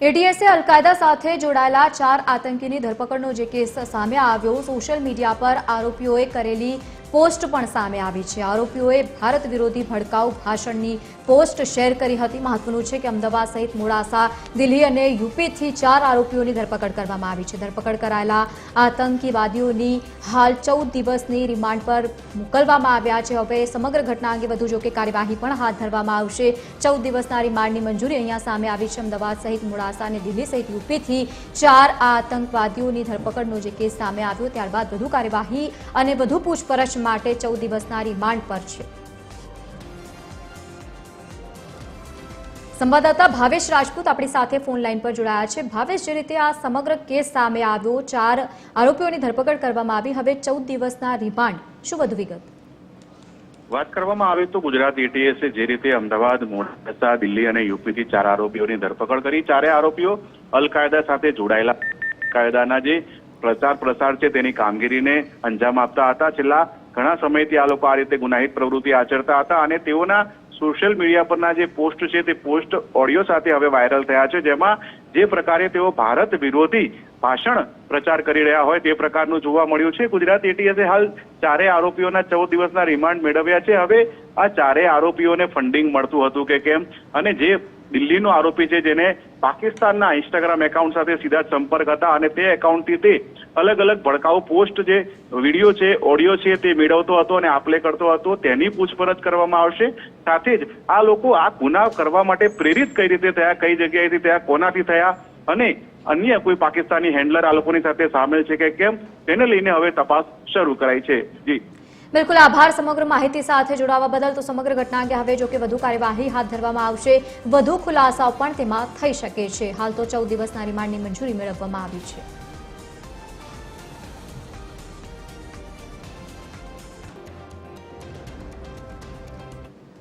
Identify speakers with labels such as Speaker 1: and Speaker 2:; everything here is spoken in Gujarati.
Speaker 1: એટીએસે અલકાયદા સાથે જોડાયેલા 4 આતંકીની ધરપકડનો જે કેસ સામે આવ્યો, સોશિયલ મીડિયા પર આરોપીઓએ કરેલી પોસ્ટ પણ સામે આવી છે। આરોપીઓએ ભારત વિરોધી ભડકાઉ ભાષણની પોસ્ટ શેર કરી હતી। મહત્વનું છે કે અમદાવાદ સહિત મોડાસા, દિલ્હી અને યુપીથી 4 આરોપીઓની ધરપકડ કરવામાં આવી છે। ધરપકડ કરાયેલા આતંકવાદીઓની હાલ 14 દિવસની રિમાન્ડ પર મોકલવામાં આવ્યા છે। હવે સમગ્ર ઘટના અંગે વધુ જોકે કાર્યવાહી પણ હાથ ધરવામાં આવશે। 14 દિવસના રિમાન્ડની મંજૂરી અહીંયા સામે આવી છે। અમદાવાદ સહિત મોડાસા અને દિલ્હી સહિત યુપીથી 4 આતંકવાદીઓની ધરપકડનો જે કેસ સામે આવ્યો, ત્યારબાદ વધુ કાર્યવાહી અને વધુ પૂછપરછ માટે 14 દિવસના રિમાન્ડ પર છે। સંવાદદાતા ભાવેશ રાજપૂત આપણી સાથે ફોન લાઈન પર જોડાયા છે। ભાવેશ, જે રીતે આ સમગ્ર કેસ સામે આવ્યો, 4 આરોપીઓની ધરપકડ કરવામાં આવી, હવે 14 દિવસના રિમાન્ડ, શું વધુ વિગત?
Speaker 2: વાત કરવામાં આવે તો ગુજરાત એટીએસે જે રીતે અમદાવાદ, મોડાસા, દિલ્હી અને યુપીથી 4 આરોપીઓની ધરપકડ કરી, 4 આરોપીઓ અલકાયદા સાથે જોડાયેલા કાયદાના જે પ્રસાર છે તેની કામગીરીને અંજામ આપતા હતા। છેલ્લા ઘણા સમયથી આ લોકો આ રીતે ગુનાહિત પ્રવૃત્તિ આચરતા હતા અને તેઓના સોશિયલ મીડિયા પરના જે પોસ્ટ છે તે પોસ્ટ ઓડિયો સાથે હવે વાયરલ થયા છે, જેમાં જે પ્રકારે તેઓ ભારત વિરોધી ભાષણ પ્રચાર કરી રહ્યા હોય તે પ્રકારનું જોવા મળ્યું છે। ગુજરાત એટીએસે હાલ 4 આરોપીઓના 14 દિવસના રિમાન્ડ મેળવ્યા છે। હવે આ 4 આરોપીઓને ફંડિંગ મળતું હતું કે કેમ, અને જે દિલ્હીનો આરોપી છે જેને પાકિસ્તાનના ઇન્સ્ટાગ્રામ એકાઉન્ટ સાથે સીધા સંપર્ક હતા અને તે એકાઉન્ટથી તે અલગ અલગ ભડકાઉ પોસ્ટ, જે વિડીયો છે, ઓડિયો છે તે મેળવતો હતો અને આપલે કરતો હતો, તેની પૂછપરછ કરવામાં આવશે। સાથે જ આ લોકો આ ગુના કરવા માટે પ્રેરિત કઈ રીતે થયા, કઈ જગ્યાએથી થયા, કોનાથી થયા અને અન્ય કોઈ પાકિસ્તાની હેન્ડલર આ લોકોની સાથે સામેલ છે કે કેમ, તેને લઈને હવે તપાસ શરૂ કરાઈ છે। જી
Speaker 1: બિલકુલ, આભાર સમગ્ર માહિતી સાથે જોડાવા બદલ। તો સમગ્ર ઘટના અંગે હવે જો કે વધુ કાર્યવાહી હાથ ધરવામાં આવશે, વધુ ખુલાસાઓ પણ તેમાં થઈ શકે છે। હાલ તો 14 દિવસના રિમાન્ડની મંજૂરી મેળવવામાં આવી છે।